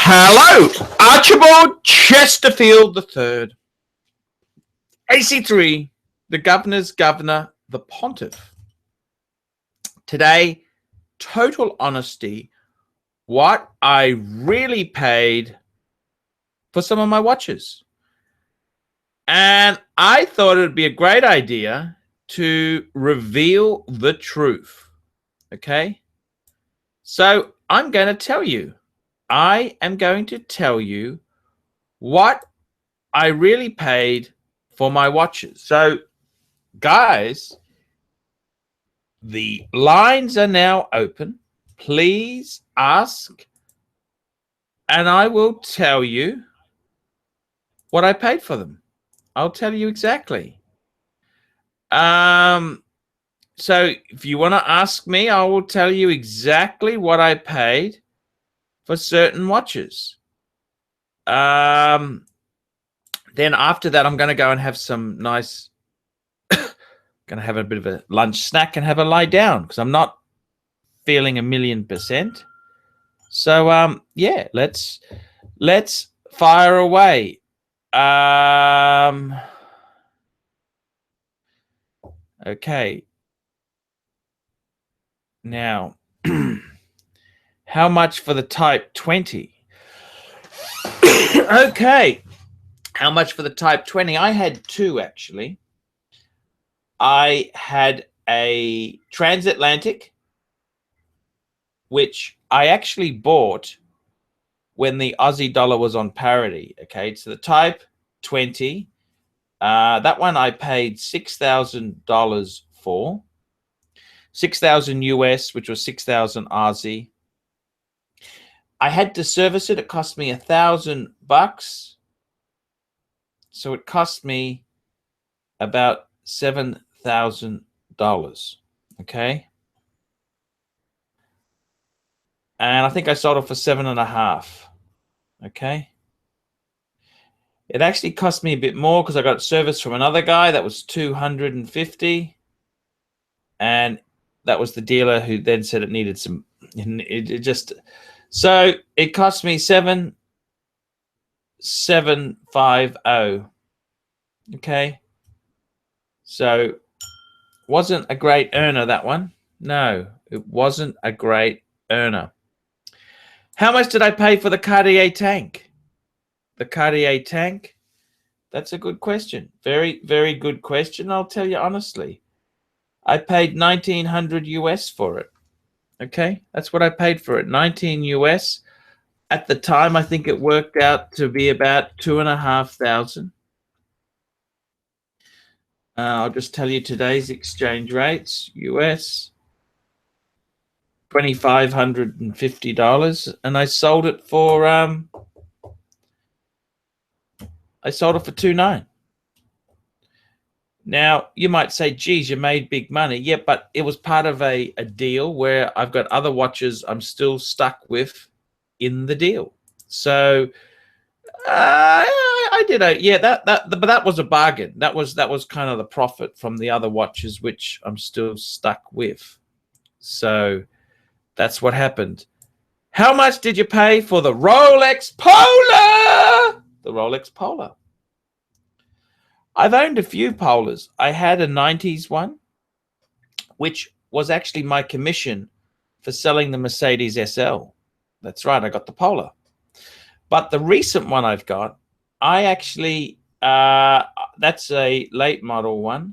Hello, Archibald Chesterfield III, AC3, the governor's governor, the pontiff. Today, total honesty, what I really paid for some of my watches. And I thought it would be a great idea to reveal the truth. Okay? So I'm going to tell you. I am going to tell you what I really paid for my watches. So, guys, the lines are now open. Please ask, and I will tell you what I paid for them. I'll tell you exactly. So if you want to ask me, I will tell you exactly what I paid for certain watches. Then after that, I'm going to go and have some nice, going to have a bit of a lunch snack and have a lie down because I'm not feeling 1,000,000%. So, yeah, let's fire away. Okay. Now, how much for the Type 20? Okay. How much for the Type 20? I had two, actually. I had a transatlantic, which I actually bought when the Aussie dollar was on parity. Okay, so the Type 20, that one I paid $6,000 for. 6,000 US, which was 6,000 Aussie. I had to service it. It cost me $1,000. So it cost me about $7,000. Okay. And I think I sold it for 7.5. Okay. It actually cost me a bit more because I got service from another guy that was $250. And that was the dealer who then said it needed some, so it cost me 7,750. Okay. So wasn't a great earner, that one. No, it wasn't a great earner. How much did I pay for the Cartier Tank? The Cartier Tank? That's a good question. Very, very good question. I'll tell you honestly. I paid 1,900 US for it. Okay, that's what I paid for it. 19 US. At the time, I think it worked out to be about 2,500. I'll just tell you today's exchange rates. US, $2,550, and I sold it for $2,900. Now, you might say, geez, you made big money. Yeah, but it was part of a deal where I've got other watches I'm still stuck with in the deal. So I did but that was a bargain. That was kind of the profit from the other watches, which I'm still stuck with. So that's what happened. How much did you pay for the Rolex Polar? The Rolex Polar. I've owned a few Polars. I had a 90s one, which was actually my commission for selling the Mercedes SL. That's right, I got the Polar. But the recent one I've got, I actually, that's a late model one.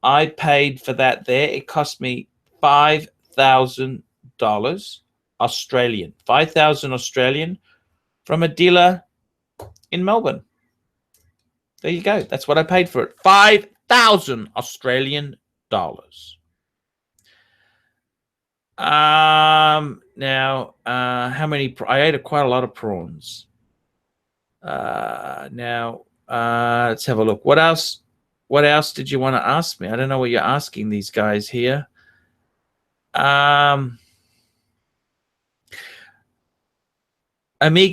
I paid for that there. It cost me $5,000 Australian. 5,000 Australian from a dealer in Melbourne. There you go. That's what I paid for it. 5,000 Australian dollars. Now, how many? I ate quite a lot of prawns. Now, let's have a look. What else? What else did you want to ask me? I don't know what you're asking these guys here. Amiga,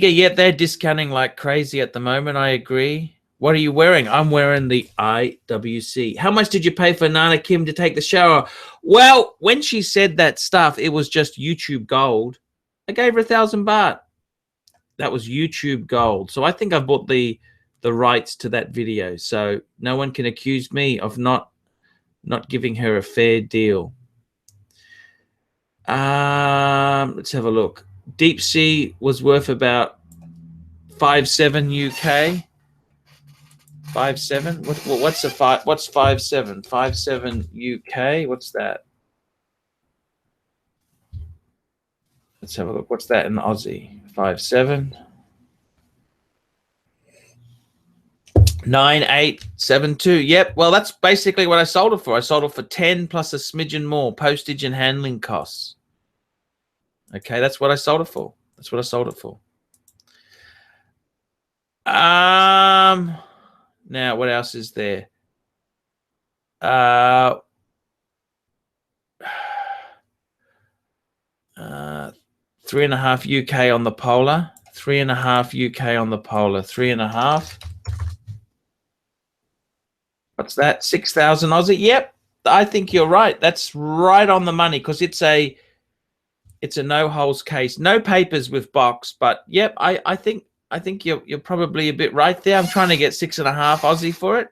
yeah, they're discounting like crazy at the moment. I agree. What are you wearing? I'm wearing the IWC. How much did you pay for Nana Kim to take the shower? Well, when she said that stuff, it was just YouTube gold. I gave her 1,000 baht. That was YouTube Gold. So I think I've bought the rights to that video. So no one can accuse me of not giving her a fair deal. Let's have a look. Deep Sea was worth about 5.7 UK. 5.7. What's a five? What's 5.7? 5.7 UK. What's that? Let's have a look. What's that in Aussie? 5.7. 9872. Yep. Well, that's basically what I sold it for. I sold it for 10 plus a smidgen more postage and handling costs. Okay, that's what I sold it for. That's what I sold it for. Now what else is there? 3.5 UK on the Polar. 3.5 UK on the Polar. 3.5. What's that? 6,000 Aussie. Yep, I think you're right. That's right on the money because it's a no holes case, no papers with box. But yep, I think you're probably a bit right there. I'm trying to get 6.5 Aussie for it,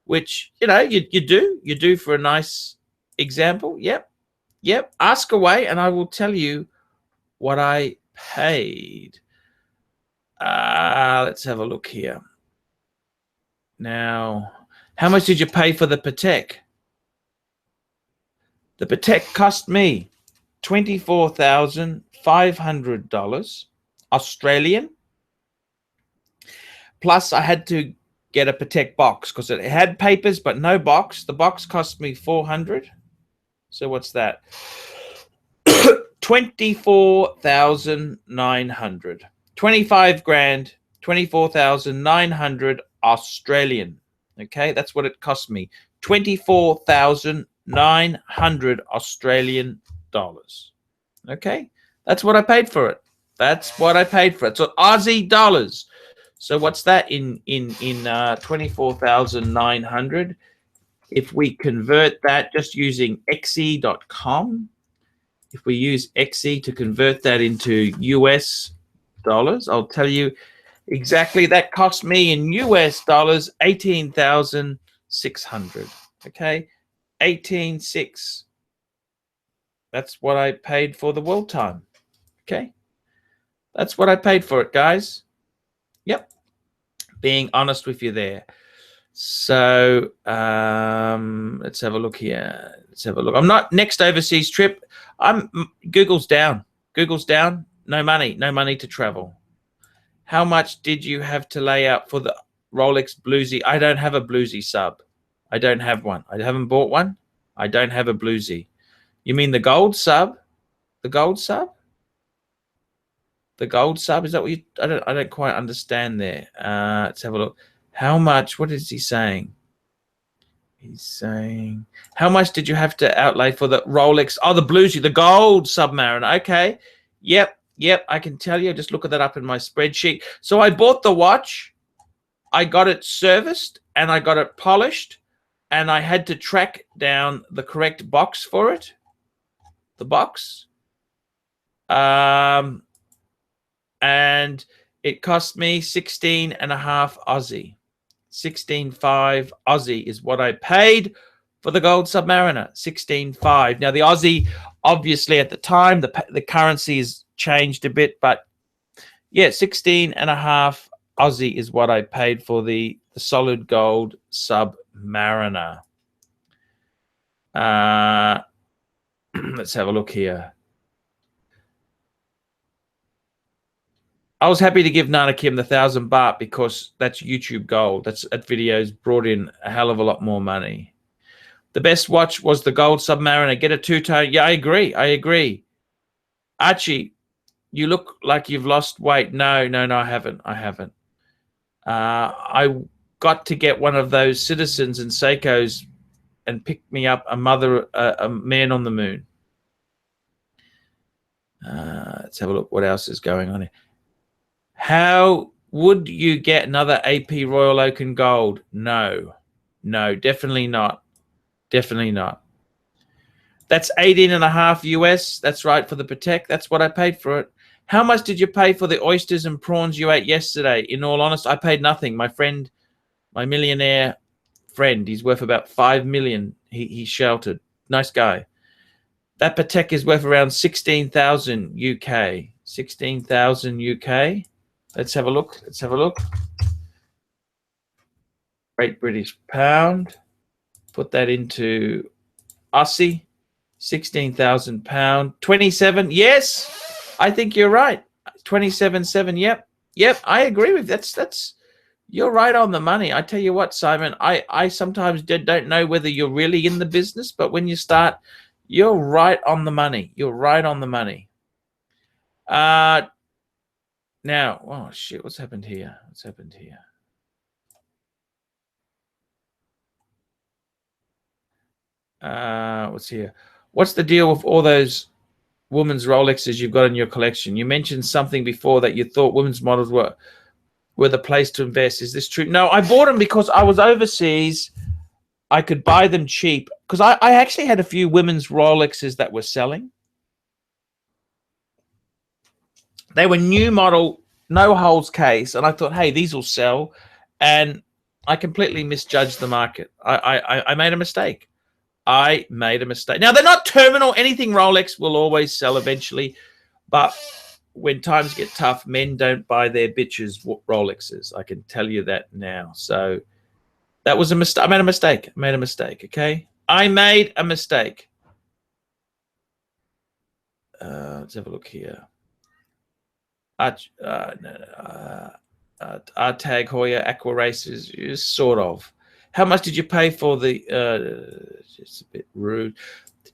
which you do for a nice example. Yep. Ask away, and I will tell you what I paid. Let's have a look here. Now, how much did you pay for the Patek? The Patek cost me $24,500 Australian. Plus, I had to get a Patek box because it had papers but no box. The box cost me $400. So what's that? 24,900. 25 grand. 24,900 Australian. Okay, that's what it cost me. 24,900 Australian dollars. Okay, that's what I paid for it. That's what I paid for it. So Aussie dollars. So what's that in 24,900? If we convert that just using xe.com, if we use xe to convert that into US dollars, I'll tell you exactly. That cost me in US dollars 18,600. Okay, 18,600. That's what I paid for the world time. Okay, that's what I paid for it, guys. Yep, being honest with you there. So let's have a look here. Let's have a look. I'm not next overseas trip. Google's down. Google's down. No money to travel. How much did you have to lay out for the Rolex Bluesy? I don't have a Bluesy sub. I don't have one. I haven't bought one. I don't have a Bluesy. You mean the gold sub? The gold sub? The gold sub? Is that what you? I don't quite understand there. Let's have a look. How much? What is he saying? He's saying, how much did you have to outlay for the Rolex? Oh, the Bluesy, the gold Submariner. Okay. Yep. I can tell you. Just look at that up in my spreadsheet. So I bought the watch. I got it serviced and I got it polished, and I had to track down the correct box for it. The box. And it cost me 16.5 Aussie. 16.5 Aussie is what I paid for the gold Submariner. 16.5. Now the Aussie, obviously at the time, the currency has changed a bit, but yeah, 16.5 Aussie is what I paid for the solid gold Submariner. Let's have a look here. I was happy to give Nana Kim the 1,000 baht because that's YouTube gold. That video's brought in a hell of a lot more money. The best watch was the gold Submariner. Get a two-tone. Yeah, I agree. Archie, you look like you've lost weight. No, I haven't. I got to get one of those Citizens and Seikos and pick me up a man on the moon. Let's have a look. What else is going on here? How would you get another AP Royal Oak and Gold? No, definitely not. Definitely not. That's 18.5 US. That's right, for the Patek. That's what I paid for it. How much did you pay for the oysters and prawns you ate yesterday? In all honesty, I paid nothing. My friend, my millionaire friend, he's worth about 5 million. He shouted. Nice guy. That Patek is worth around 16,000 UK. 16,000 UK. Let's have a look. Let's have a look. Great British Pound. Put that into Aussie. 16,000 pound. 27. Yes, I think you're right. 27.7. Yep. Yep. I agree with that's you're right on the money. I tell you what, Simon, I sometimes don't know whether you're really in the business, but when you start, you're right on the money. You're right on the money. Now, oh shit, what's happened here? What's happened here? What's here? What's the deal with all those women's Rolexes you've got in your collection? You mentioned something before that you thought women's models were the place to invest. Is this true? No, I bought them because I was overseas. I could buy them cheap because I actually had a few women's Rolexes that were selling. They were new model, no holes case, and I thought, hey, these will sell. And I completely misjudged the market. I made a mistake. I made a mistake. Now, they're not terminal. Anything Rolex will always sell eventually. But when times get tough, men don't buy their bitches Rolexes. I can tell you that now. So that was a mistake. I made a mistake. I made a mistake, okay? I made a mistake. Let's have a look here. Tag Heuer Aqua Races is sort of. How much did you pay for the? It's a bit rude.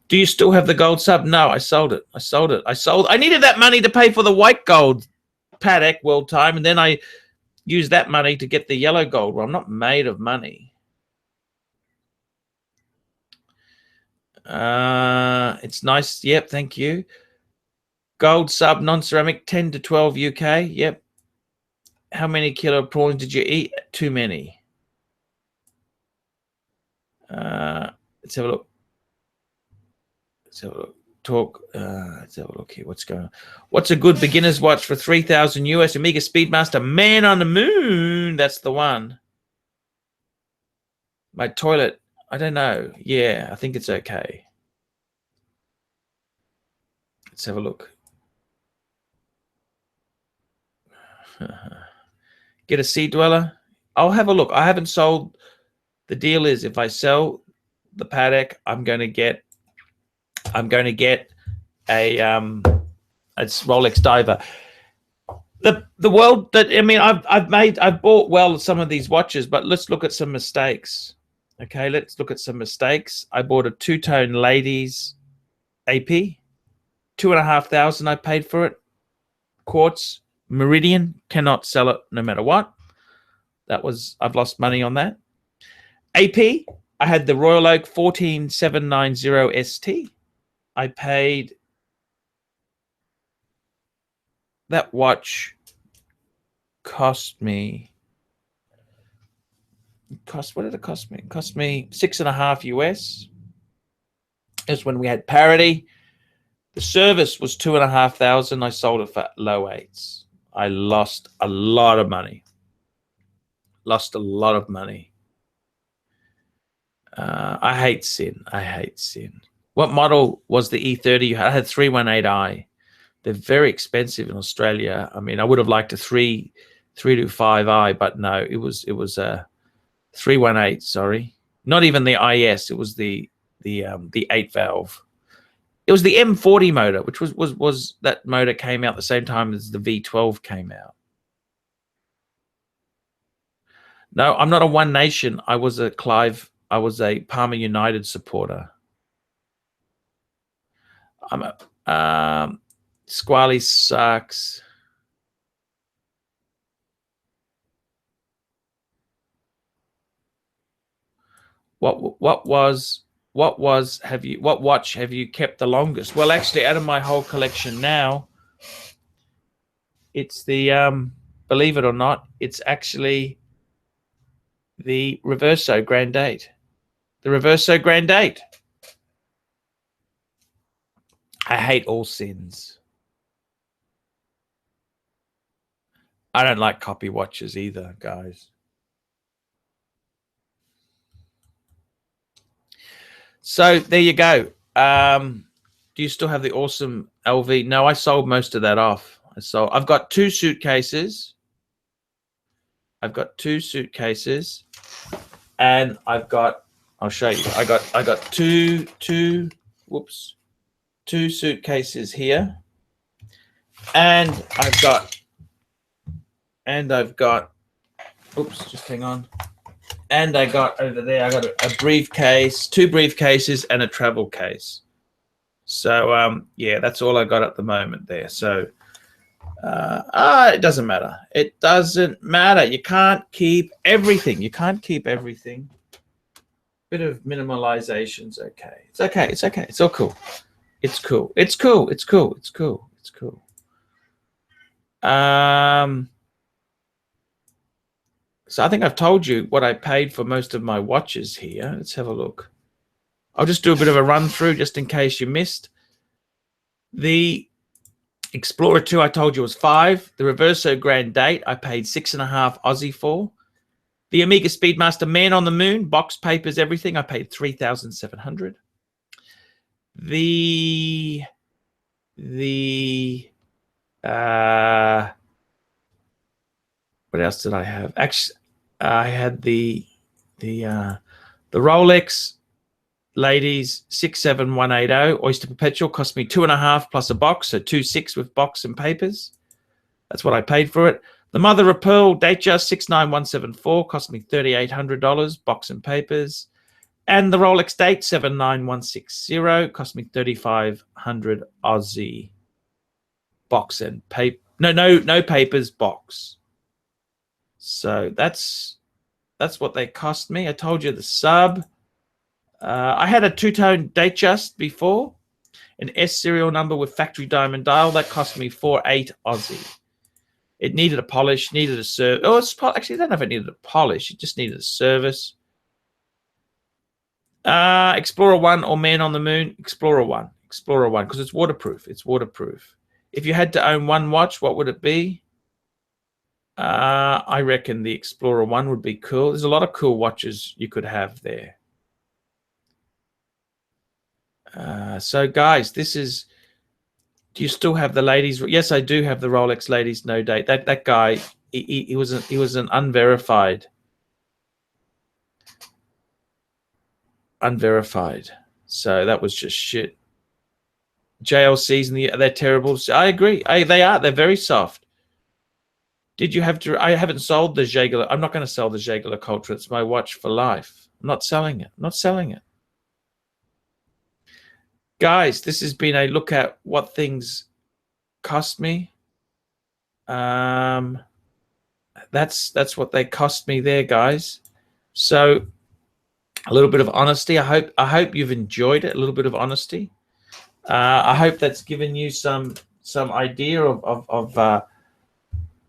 Do you still have the gold sub? No, I sold it. I sold it. I needed that money to pay for the white gold Patek World Time, and then I used that money to get the yellow gold. Well, I'm not made of money. It's nice. Yep, thank you. Gold sub non-ceramic 10 to 12 UK. Yep. How many kilo prawns did you eat? Too many. Let's have a look. Let's have a look. Let's have a look here. What's going on? What's a good beginner's watch for 3,000 US? Omega Speedmaster Man on the Moon. That's the one. My toilet. I don't know. Yeah, I think it's okay. Let's have a look. Get a sea dweller. I'll have a look. I haven't sold. The deal is if I sell the Patek, I'm going to get a it's Rolex Diver. The world that I mean I've bought well some of these watches, but let's look at some mistakes. Okay, let's look at some mistakes. I bought a two-tone ladies AP, 2,500 I paid for it. Quartz Meridian, cannot sell it no matter what. I've lost money on that. AP, I had the Royal Oak 14790 ST. I paid that watch cost me. What did it cost me? It cost me $6.5 US. It's when we had parity. The service was 2,500. I sold it for low eights. I lost a lot of money. Lost a lot of money. I hate sin. I hate sin. What model was the E30 you had? I had 318i. They're very expensive in Australia. I mean, I would have liked a 325i, but no, it was a 318. Sorry, not even the IS. It was the 8 valve. It was the M40 motor, which was that motor came out the same time as the V12 came out. No, I'm not a One Nation. I was a Palmer United supporter. I'm a Squally sucks. What watch have you kept the longest? Well, actually, out of my whole collection now, it's the believe it or not, it's actually the Reverso Grand Date. The Reverso Grand Date. I hate all sins. I don't like copy watches either, guys. So there you go. Do you still have the awesome LV? No, I sold most of that off. I've got 2 suitcases. I've got 2 suitcases, and I'll show you. I got two suitcases here, and I've got oops, just hang on. And I got over there, I got a briefcase, 2 briefcases, and a travel case. So yeah, that's all I got at the moment there. So it doesn't matter. It doesn't matter. You can't keep everything. You can't keep everything. Bit of minimalization's okay. It's okay. It's okay. It's all cool. It's cool. It's cool. It's cool. It's cool. It's cool. So I think I've told you what I paid for most of my watches here. Let's have a look. I'll just do a bit of a run through just in case you missed. The Explorer 2 I told you was 5. The Reverso Grand Date I paid 6.5 Aussie for. The Omega Speedmaster Man on the Moon, box, papers, everything, I paid 3,700. What else did I have? Actually, I had the Rolex Ladies 67180 Oyster Perpetual cost me 2.5 plus a box, so 2.6 with box and papers. That's what I paid for it. The Mother of Pearl Datejust 69174 cost me $3,800, box and papers. And the Rolex Date 79160 cost me 3,500 Aussie, box and paper. No papers, box. So that's what they cost me. I told you the sub. I had a 2-tone Datejust before, an S serial number with factory diamond dial. That cost me 4.8 Aussie. It needed a polish, needed a service. Oh, actually, I don't know if it needed a polish. It just needed a service. Explorer 1 or Man on the Moon? Explorer 1. Explorer 1, because it's waterproof. It's waterproof. If you had to own one watch, what would it be? I reckon the Explorer 1 would be cool. There's a lot of cool watches you could have there. So guys, this is, do you still have the ladies? Yes, I do have the Rolex Ladies No Date. That guy, he was an unverified. So that was just shit. JLCs and they're terrible. I agree. They are. They're very soft. Did you have to? I haven't sold the Jaeger. I'm not going to sell the Jaeger-LeCoultre. It's my watch for life. I'm not selling it. I'm not selling it. Guys, this has been a look at what things cost me. That's what they cost me there, guys. So a little bit of honesty. I hope you've enjoyed it. A little bit of honesty. I hope that's given you some idea of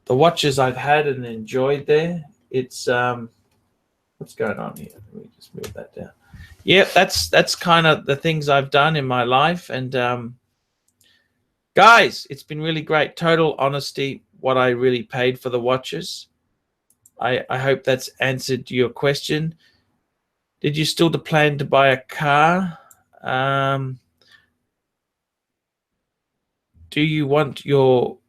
the watches I've had and enjoyed there. It's what's going on here? Let me just move that down. Yeah, that's kind of the things I've done in my life. And guys, it's been really great. Total honesty, what I really paid for the watches. I hope that's answered your question. Did you still plan to buy a car? Do you want your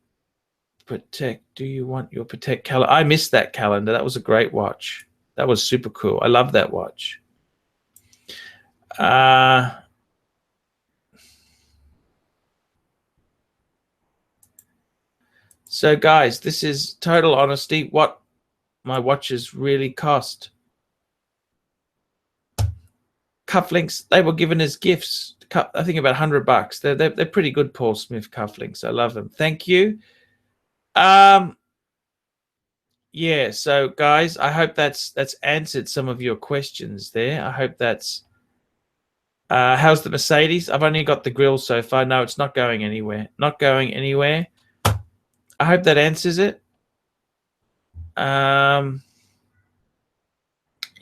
Patek calendar? I missed that calendar. That was a great watch. That was super cool. I love that watch. So guys, this is total honesty, what my watches really cost. Cufflinks, they were given as gifts. I think about $100. They're pretty good Paul Smith cufflinks. I love them. Thank you. Yeah, so guys, I hope that's answered some of your questions there. I hope that's how's the Mercedes? I've only got the grill so far. No, it's not going anywhere. Not going anywhere. I hope that answers it.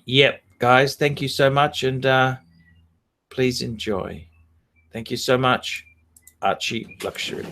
Yep, guys, thank you so much, and please enjoy. Thank you so much. ArchieLuxury.